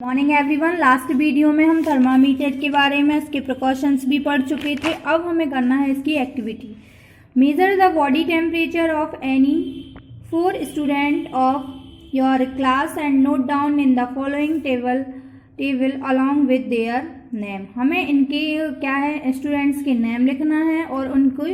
Morning everyone. Last video में हम thermometer के बारे में इसके प्रिकॉशंस भी पढ़ चुके थे। अब हमें करना है इसकी activity. Measure the body temperature of any 4 student of your class and note down in the following table along with their name. हमें इनके क्या है स्टूडेंट्स के नेम लिखना है और उनको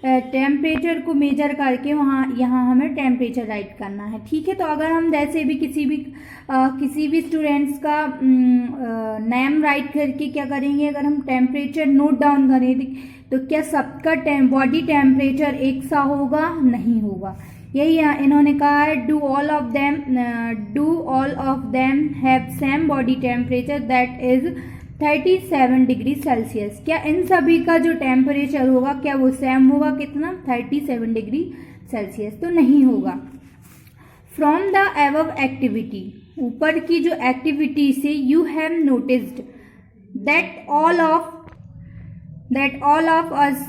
टेम्परेचर को मेजर करके यहाँ हमें टेम्परेचर राइट करना है। ठीक है, तो अगर हम जैसे भी किसी भी स्टूडेंट्स का नेम राइट करके क्या करेंगे, अगर हम टेम्परेचर नोट डाउन करें तो क्या सबका बॉडी टेम्परेचर एक सा होगा? नहीं होगा। यही इन्होंने कहा है do all of them have same body temperature that is 37 degree Celsius. क्या इन सभी का जो टेम्परेचर होगा क्या वो सेम होगा? कितना? 37 डिग्री सेल्सियस तो नहीं होगा। फ्रॉम द एबव एक्टिविटी, ऊपर की जो एक्टिविटी से you have noticed that all of us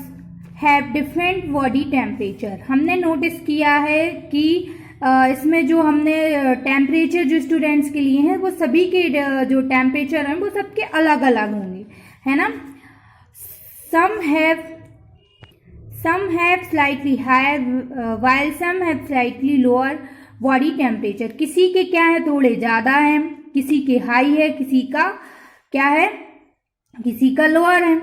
have different body temperature. हमने नोटिस किया है कि इसमें जो हमने टेम्परेचर जो स्टूडेंट्स के लिए हैं वो सभी के जो टेम्परेचर हैं वो सबके अलग अलग होंगे, है ना। Some have slightly higher while some have slightly lower body temperature. किसी के क्या है थोड़े ज़्यादा है, किसी के हाई है, किसी का क्या है, किसी का लोअर है।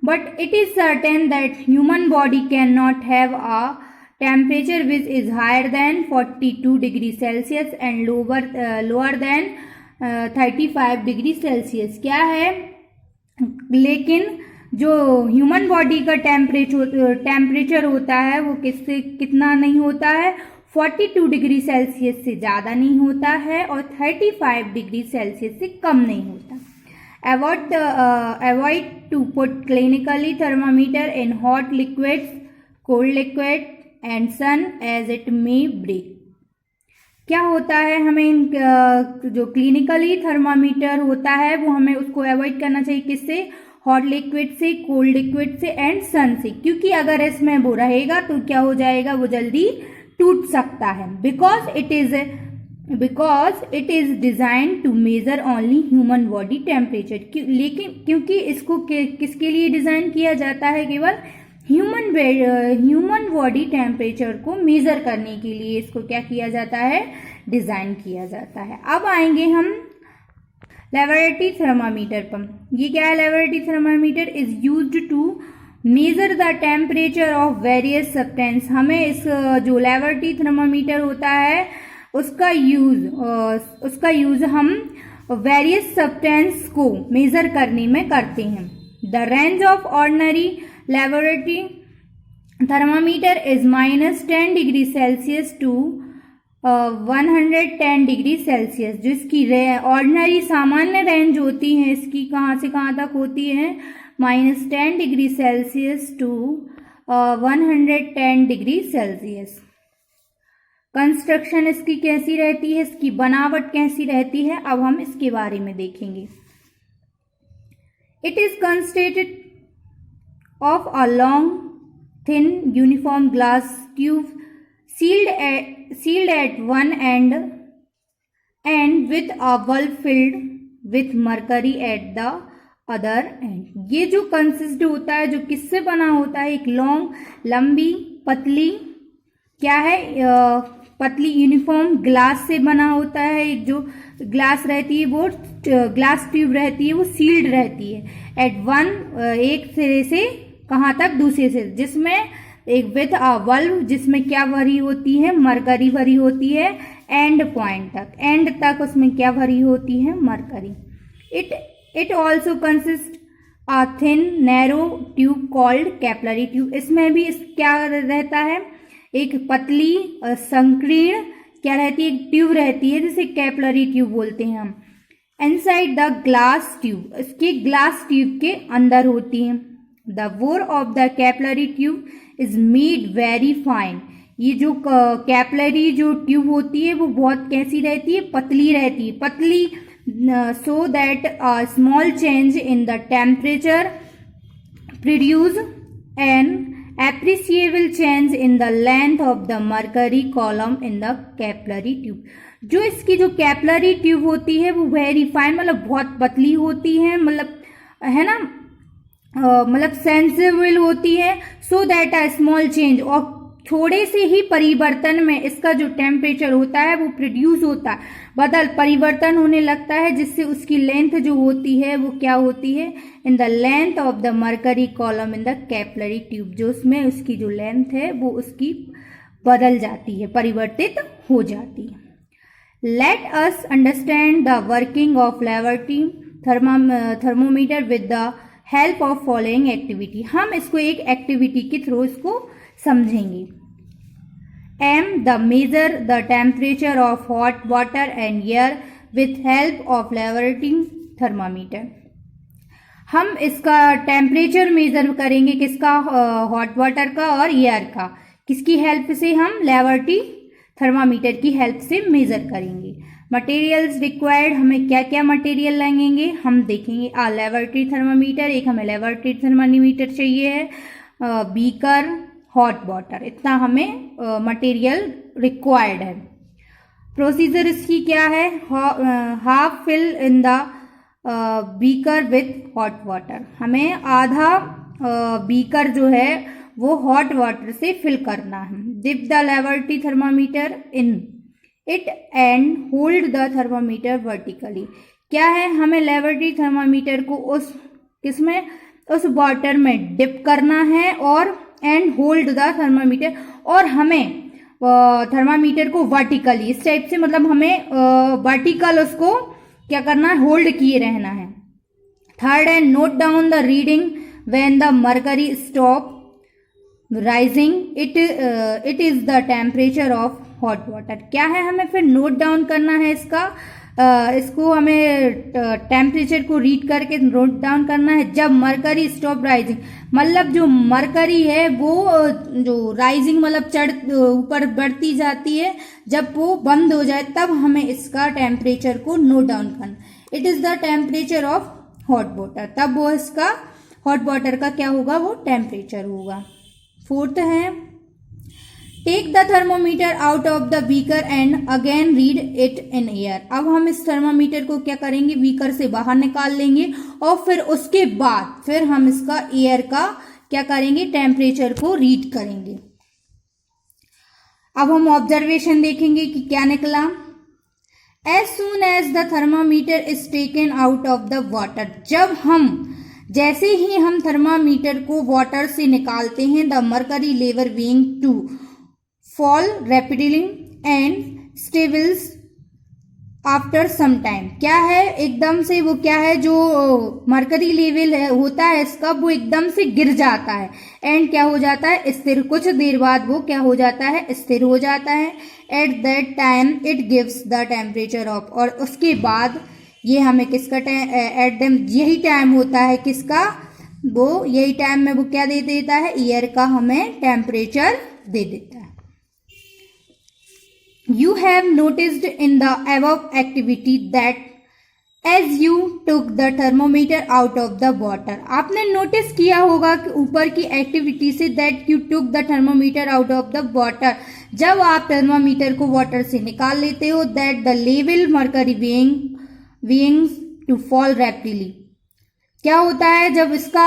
But it is certain that human body can not have a temperature which is higher than 42 degree Celsius and lower than 35 degree Celsius। क्या है, लेकिन जो ह्यूमन बॉडी का टेम्परेचर होता है वो किससे कितना नहीं होता है? 42 डिग्री सेल्सियस से ज़्यादा नहीं होता है और 35 डिग्री सेल्सियस से कम नहीं होता। Avoid to put clinically thermometer in hot liquids, cold liquid and sun as it may break. क्या होता है, हमें इन जो क्लिनिकली थर्मामीटर होता है वो हमें उसको अवॉइड करना चाहिए। किससे? हॉट लिक्विड से, कोल्ड लिक्विड से एंड सन से, क्योंकि अगर इसमें वो रहेगा तो क्या हो जाएगा, वो जल्दी टूट सकता है। Because it is design to measure only human body temperature. लेकिन क्योंकि इसको किसके लिए डिजाइन किया जाता है? केवल ह्यूमन बॉडी टेम्परेचर को मेजर करने के लिए इसको क्या किया जाता है? डिजाइन किया जाता है। अब आएंगे हम लेबोरेटरी थर्मामीटर पर। ये क्या है? Laboratory thermometer is used to measure the temperature of various substance. हमें इस जो लेबोरेटरी थर्मामीटर होता है उसका यूज हम वेरियस सब्सटेंस को मेजर करने में करते हैं। The range of ordinary laboratory thermometer is -10 degree Celsius to 110 degree Celsius. जो इसकी ऑर्डिनरी सामान्य रेंज होती है इसकी कहाँ से कहाँ तक होती है? -10 degree Celsius to 110 degree Celsius. Construction इसकी कैसी रहती है, इसकी बनावट कैसी रहती है, अब हम इसके बारे में देखेंगे। It is constructed of a long, thin, uniform glass tube sealed at one end and with a bulb filled with mercury at the other end। ये जो कंसिस्ट होता है, जो किससे बना होता है? एक लंबी पतली क्या है, पतली यूनिफॉर्म ग्लास से बना होता है। एक जो ग्लास रहती है वो ग्लास ट्यूब रहती है, वो सील्ड रहती है एट वन, एक सिरे से कहाँ तक? दूसरे से, जिसमें एक विथ अ बल्ब जिसमें क्या भरी होती है? मरकरी भरी होती है। एंड पॉइंट तक, एंड तक उसमें क्या भरी होती है? Mercury. It also consist a thin narrow tube called capillary tube. इसमें भी क्या रहता है? एक पतली संकीर्ण क्या रहती है? एक ट्यूब रहती है जिसे कैपिलरी ट्यूब बोलते हैं हम। इनसाइड द ग्लास ट्यूब, इसके ग्लास ट्यूब के अंदर होती है। The bore of the capillary tube is made very fine। ये जो कैपिलरी जो ट्यूब होती है वो बहुत कैसी रहती है? पतली रहती है। पतली so that a small change in the temperature produce an appreciable change in the length of the mercury column in the capillary tube। जो इसकी जो कैपिलरी ट्यूब होती है वो वेरी फाइन मतलब बहुत पतली होती है, मतलब है ना, मतलब सेंसिबल होती है। So that a small change, और थोड़े से ही परिवर्तन में इसका जो टेम्परेचर होता है वो प्रोड्यूस होता है, परिवर्तन होने लगता है, जिससे उसकी लेंथ जो होती है वो क्या होती है, in the length of the mercury column in the capillary tube, जो उसमें उसकी जो लेंथ है वो उसकी बदल जाती है, परिवर्तित हो जाती है। Let us understand the working of laboratory thermometer with the help of following activity. हम इसको एक एक्टिविटी के थ्रू इसको समझेंगे। M, the measure the temperature of hot water and air with help of laboratory thermometer। हम इसका temperature measure करेंगे, किसका, हॉट वाटर का और एयर का, किसकी हेल्प से, हम लेबोरेटरी थर्मामीटर की हेल्प से मेजर करेंगे। मटेरियल्स रिक्वायर्ड, हमें क्या क्या मटेरियल लगेंगे हम देखेंगे। लेबोरेटरी थर्मामीटर, एक हमें लेबोरेटरी थर्मामीटर चाहिए है, बीकर, हॉट वाटर, इतना हमें मटेरियल रिक्वायर्ड है। प्रोसीजर इसकी क्या है, half fill in the beaker with hot water, हमें आधा बीकर जो है वो हॉट वाटर से फिल करना है। Dip the laboratory thermometer in it and hold the thermometer vertically, क्या है, हमें लेबोरेटरी थर्मामीटर को उस किसमें, उस वाटर में डिप करना है, और एंड होल्ड द थर्मामीटर, और हमें थर्मामीटर को वर्टिकली इस टाइप से, मतलब हमें वर्टिकल उसको क्या करना है, होल्ड किए रहना है। थर्ड है note down the reading when the mercury stop rising, it is the temperature of hot water, क्या है, हमें फिर नोट डाउन करना है इसका, इसको हमें टेम्परेचर को रीड करके नोट डाउन करना है। जब मरकरी स्टॉप राइजिंग, मतलब जो मरकरी है वो जो राइजिंग मतलब चढ़ ऊपर बढ़ती जाती है, जब वो बंद हो जाए तब हमें इसका टेम्परेचर को नोट डाउन करना। It is the temperature of hot water, तब वो इसका हॉट वाटर का क्या होगा, वो टेम्परेचर होगा। फोर्थ है take the thermometer out of the beaker and again read it in air. अब हम इस थर्मोमीटर को क्या करेंगे, बीकर से बाहर निकाल लेंगे, और फिर उसके बाद फिर हम इसका एयर का क्या करेंगे, टेम्परेचर को रीड करेंगे। अब हम ऑब्जर्वेशन देखेंगे कि क्या निकला। As soon as the thermometer is taken out of the water, जब हम जैसे ही हम थर्मामीटर को वाटर से निकालते हैं, the mercury level being to fall rapidly and stables after some time, क्या है, एकदम से वो क्या है, जो मरकरी लेवल है होता है इसका, वो एकदम से गिर जाता है, एंड क्या हो जाता है, स्थिर, कुछ देर बाद वो क्या हो जाता है, स्थिर हो जाता है। At that time it gives the temperature of, और उसके बाद ये हमें किसका एट देम, यही टाइम होता है किसका, वो यही टाइम में वो क्या दे देता है, एयर का हमें टेम्परेचर दे देता है। You have noticed in the above activity that as you took the thermometer out of the water, आपने नोटिस किया होगा कि ऊपर की एक्टिविटी से that you took the thermometer out of the water, जब आप थर्मामीटर को वाटर से निकाल लेते हो, that the level mercury beings to fall rapidly, क्या होता है, जब इसका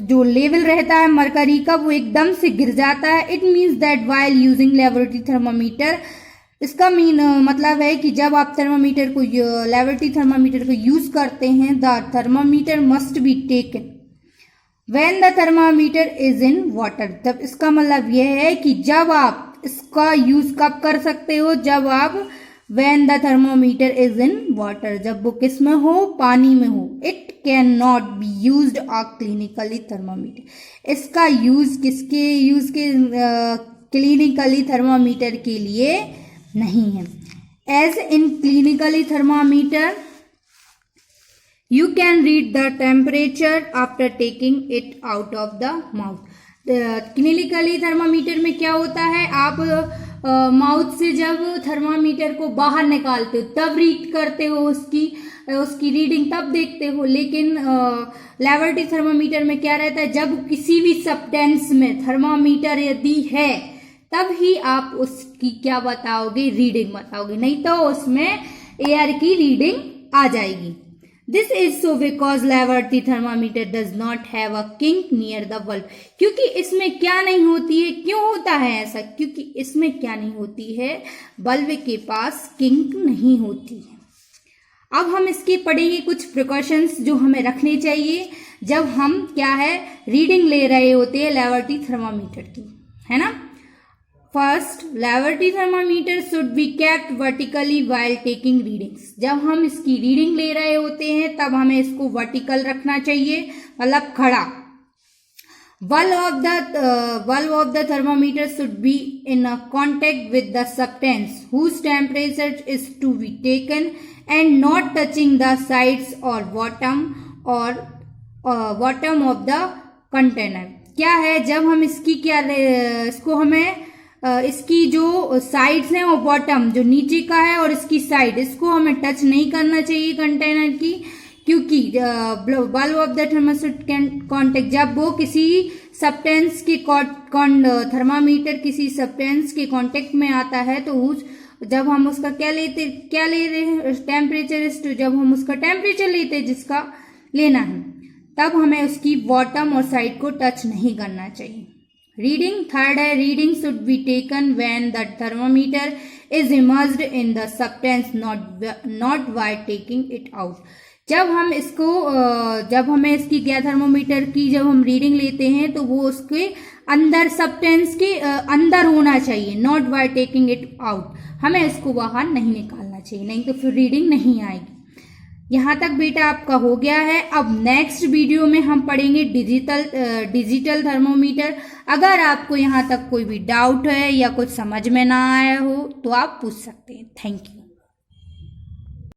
जो लेवल रहता है मरकरी का वो एकदम से गिर जाता है। It means that while using laboratory thermometer, इसका मतलब है कि जब आप थर्मामीटर को लेबोरेटरी थर्मामीटर को यूज करते हैं, the thermometer must be taken when the thermometer is in water, जब इसका मतलब यह है कि जब आप इसका यूज कब कर सकते हो, जब आप when the thermometer is in water, जब वो किस में हो, पानी में हो। it cannot be used a clinically thermometer, इसका यूज किसके यूज के क्लिनिकली थर्मामीटर के लिए नहीं है। as in clinically thermometer you can read the temperature after taking it out of the mouth, clinically thermometer में क्या होता है, आप माउथ से जब थर्मामीटर को बाहर निकालते हो तब रीड करते हो उसकी उसकी रीडिंग तब देखते हो, लेकिन लैबोरेटरी थर्मामीटर में क्या रहता है, जब किसी भी सब्सटेंस में थर्मामीटर यदि है तब ही आप उसकी क्या बताओगे, रीडिंग बताओगे, नहीं तो उसमें एयर की रीडिंग आ जाएगी। This is so because laboratory thermometer does not have a kink near the bulb, क्योंकि इसमें क्या नहीं होती है, क्यों होता है ऐसा, क्योंकि इसमें क्या नहीं होती है, बल्ब के पास किंक नहीं होती है। अब हम इसके पढ़ेंगे कुछ प्रिकॉशंस जो हमें रखने चाहिए जब हम क्या है रीडिंग ले रहे होते हैं लैबोरेटरी थर्मामीटर की, है ना। First, laboratory thermometer should be kept vertically while taking readings. जब हम इसकी रीडिंग ले रहे होते हैं तब हमें इसको वर्टिकल रखना चाहिए, मतलब खड़ा। Valve of the thermometer should be in a contact with the substance whose temperature is to be taken and not touching the sides or bottom of the container। क्या है, जब हम इसकी इसको हमें इसकी जो साइड्स हैं और बॉटम जो नीचे का है और इसकी साइड, इसको हमें टच नहीं करना चाहिए कंटेनर की, क्योंकि bulb of the thermometer contact, जब वो किसी सब्सटेंस के थर्मामीटर किसी सब्सटेंस के कांटेक्ट में आता है तो जब हम उसका क्या ले रहे हैं टेम्परेचर, जब हम उसका टेम्परेचर लेते हैं जिसका लेना है, तब हमें उसकी बॉटम और साइड को टच नहीं करना चाहिए। रीडिंग, थर्ड है, reading should be taken when the thermometer is immersed in the substance, not by taking it out. जब हमें इसकी क्या थर्मोमीटर की जब हम रीडिंग लेते हैं तो वो उसके अंदर सब्सटेंस के अंदर होना चाहिए, not by taking it out. हमें इसको बाहर नहीं निकालना चाहिए, नहीं तो फिर रीडिंग नहीं आएगी। यहाँ तक बेटा आपका हो गया है। अब नेक्स्ट वीडियो में हम पढ़ेंगे डिजिटल थर्मोमीटर। अगर आपको यहाँ तक कोई भी डाउट है या कुछ समझ में ना आया हो तो आप पूछ सकते हैं। Thank you.